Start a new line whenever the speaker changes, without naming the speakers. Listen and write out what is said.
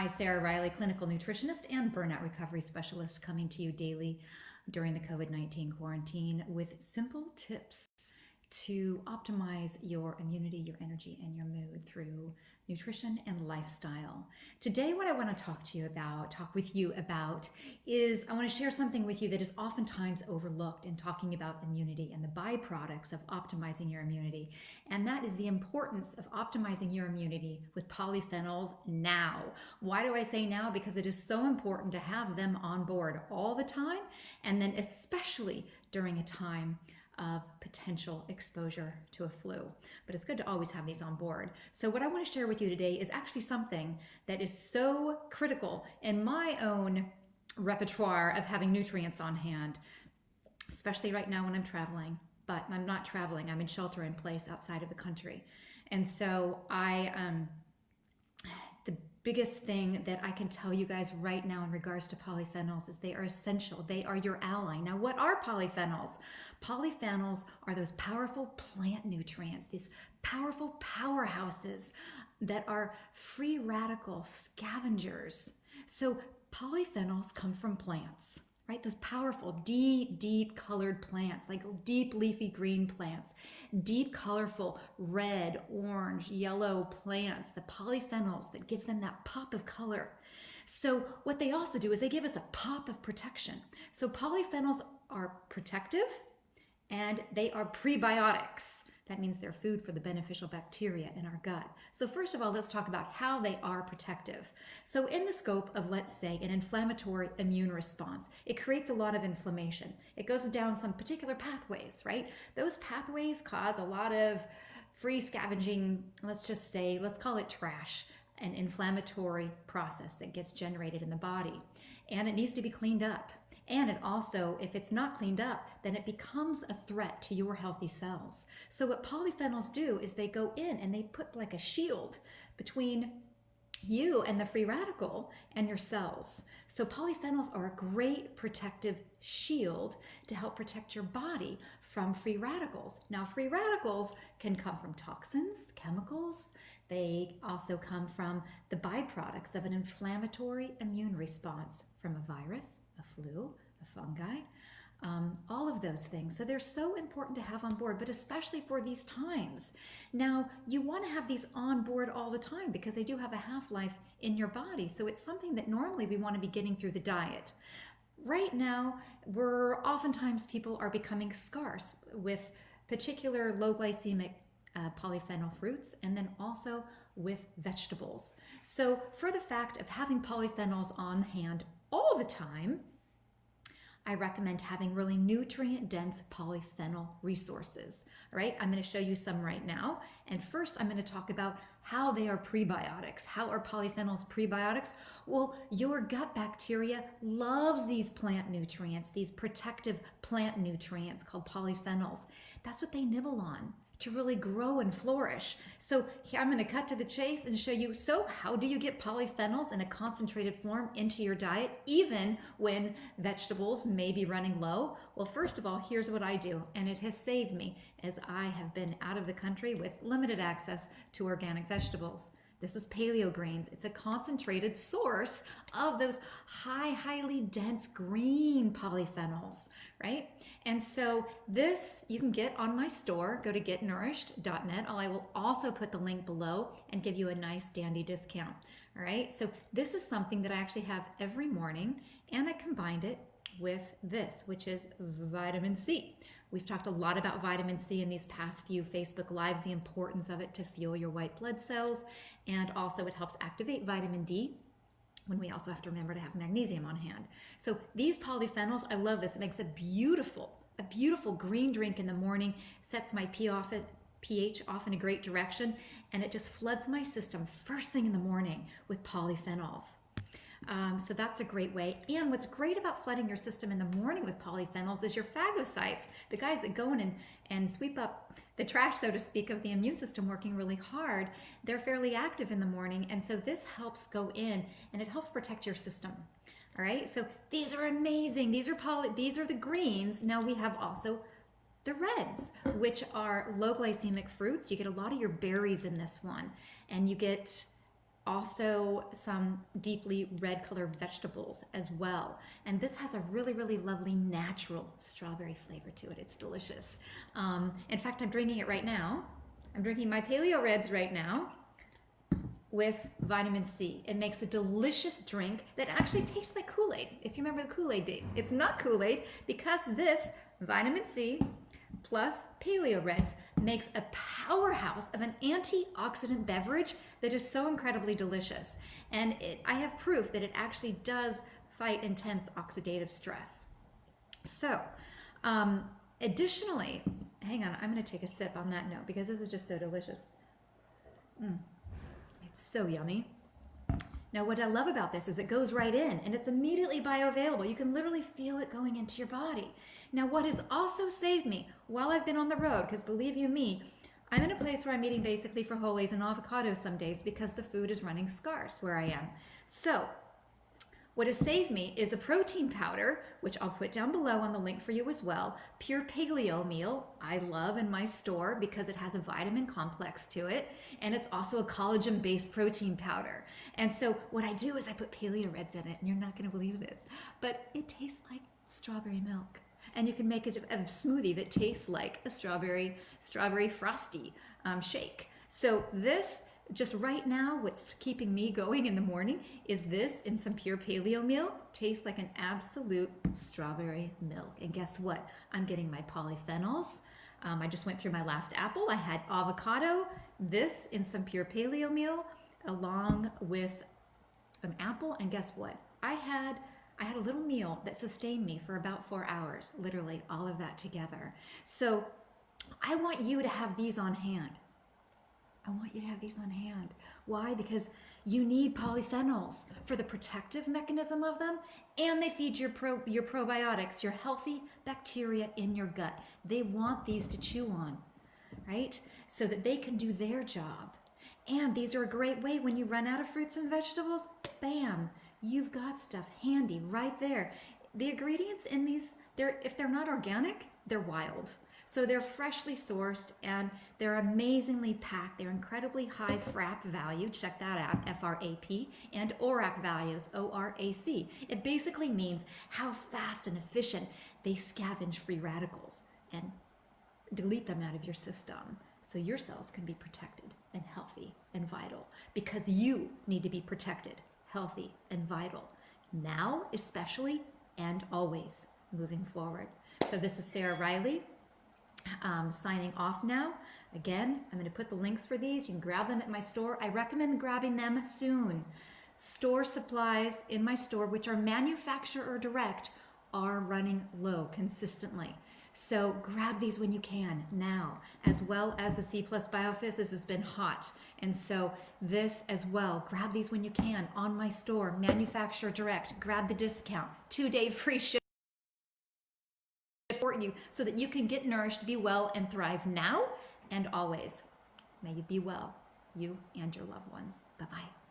Hi, Sarah Reilly, clinical nutritionist and burnout recovery specialist, coming to you daily during the COVID-19 quarantine with simple tips to optimize your immunity, your energy, and your mood through nutrition and lifestyle. Today, what I want to talk with you about, is I want to share something with you that is oftentimes overlooked in talking about immunity and the byproducts of optimizing your immunity. And that is the importance of optimizing your immunity with polyphenols now. Why do I say now? Because it is so important to have them on board all the time, and then especially during a time of potential exposure to a flu. But it's good to always have these on board. So what I want to share with you today is actually something that is so critical in my own repertoire of having nutrients on hand, especially right now when I'm traveling. But I'm not traveling, I'm in shelter in place outside of the country. And so the biggest thing that I can tell you guys right now in regards to polyphenols is they are essential. They are your ally. Now, what are polyphenols? Polyphenols are those powerful plant nutrients, these powerful powerhouses that are free radical scavengers. So polyphenols come from plants, right? Those powerful, deep colored plants, like deep leafy green plants, deep colorful red, orange, yellow plants, the polyphenols that give them that pop of color. So what they also do is they give us a pop of protection. So polyphenols are protective and they are prebiotics. That means they're food for the beneficial bacteria in our gut. So first of all, let's talk about how they are protective. So in the scope of, let's say, an inflammatory immune response, it creates a lot of inflammation. It goes down some particular pathways, right? Those pathways cause a lot of free scavenging, let's call it trash, an inflammatory process that gets generated in the body. And it needs to be cleaned up. And it also, if it's not cleaned up, then it becomes a threat to your healthy cells. So what polyphenols do is they go in and they put like a shield between you and the free radical and your cells. So polyphenols are a great protective shield to help protect your body from free radicals. Now, free radicals can come from toxins, chemicals. They also come from the byproducts of an inflammatory immune response from a virus, a flu, a fungi, all of those things. So they're so important to have on board, but especially for these times. Now, you want to have these on board all the time because they do have a half-life in your body. So it's something that normally we want to be getting through the diet. Right now, oftentimes people are becoming scarce with particular low glycemic polyphenol fruits, and then also with vegetables. So for the fact of having polyphenols on hand all the time, I recommend having really nutrient-dense polyphenol resources. All right, I'm going to show you some right now. And first, I'm going to talk about how they are prebiotics. How are polyphenols prebiotics? Well, your gut bacteria loves these plant nutrients, these protective plant nutrients called polyphenols. That's what they nibble on to really grow and flourish. So here I'm going to cut to the chase and show you, so how do you get polyphenols in a concentrated form into your diet, even when vegetables may be running low? Well, first of all, here's what I do, and it has saved me as I have been out of the country with limited access to organic vegetables. This is Paleo Greens. It's a concentrated source of those highly dense green polyphenols, right? And so this you can get on my store. Go to getnourished.net. I will also put the link below and give you a nice dandy discount. All right, so this is something that I actually have every morning, and I combined it with this, which is vitamin C. We've talked a lot about vitamin C in these past few Facebook Lives, the importance of it to fuel your white blood cells, and also it helps activate vitamin D, when we also have to remember to have magnesium on hand. So these polyphenols, I love this. It makes a beautiful green drink in the morning, sets my pH off in a great direction, and it just floods my system first thing in the morning with polyphenols. So that's a great way. And what's great about flooding your system in the morning with polyphenols is your phagocytes, the guys that go in and sweep up the trash, so to speak, of the immune system working really hard. They're fairly active in the morning, and so this helps go in and it helps protect your system. All right, so these are amazing. These are the greens. Now we have also the reds, which are low glycemic fruits. You get a lot of your berries in this one, and you get Also some deeply red colored vegetables as well. And this has a really, really lovely natural strawberry flavor to it. It's delicious. In fact, I'm drinking it right now. I'm drinking my Paleo Reds right now with vitamin C. It makes a delicious drink that actually tastes like Kool-Aid. If you remember the Kool-Aid days, it's not Kool-Aid because this vitamin C plus Paleo Reds makes a powerhouse of an antioxidant beverage that is so incredibly delicious. And I have proof that it actually does fight intense oxidative stress. So, additionally, hang on, I'm going to take a sip on that note because this is just so delicious. It's so yummy. Now, what I love about this is it goes right in and it's immediately bioavailable. You can literally feel it going into your body. Now, what has also saved me while I've been on the road, because believe you me, I'm in a place where I'm eating basically frijoles and avocados some days because the food is running scarce where I am. So, what has saved me is a protein powder, which I'll put down below on the link for you as well. Pure Paleo Meal, I love in my store because it has a vitamin complex to it. And it's also a collagen-based protein powder. And so what I do is I put Paleo Reds in it, and you're not gonna believe this, but it tastes like strawberry milk. And you can make a smoothie that tastes like a strawberry frosty shake. So this, just right now, what's keeping me going in the morning is this in some Pure Paleo Meal. Tastes like an absolute strawberry milk. And guess what? I'm getting my polyphenols. I just went through my last apple. I had avocado, this in some Pure Paleo Meal, along with an apple. And guess what? I had a little meal that sustained me for about 4 hours, literally all of that together. So I want you to have these on hand. I want you to have these on hand. Why? Because you need polyphenols for the protective mechanism of them, and they feed your probiotics, your healthy bacteria in your gut. They want these to chew on, right? So that they can do their job. And these are a great way when you run out of fruits and vegetables, bam, you've got stuff handy right there. The ingredients in these, if they're not organic, they're wild. So they're freshly sourced and they're amazingly packed. They're incredibly high FRAP value. Check that out, FRAP, and ORAC values, ORAC. It basically means how fast and efficient they scavenge free radicals and delete them out of your system so your cells can be protected and healthy and vital, because you need to be protected, healthy, and vital now, especially, and always moving forward. So this is Sarah Reilly. Signing off now. Again, I'm going to put the links for these. You can grab them at my store. I recommend grabbing them soon. Store supplies in my store, which are manufacturer or direct, are running low consistently. So grab these when you can now, as well as the C+ Biophys. This has been hot. And so this as well, grab these when you can on my store, manufacturer direct. Grab the discount, 2-day free shipping. Support you so that you can get nourished, be well, and thrive now and always. May you be well, you and your loved ones. Bye-bye.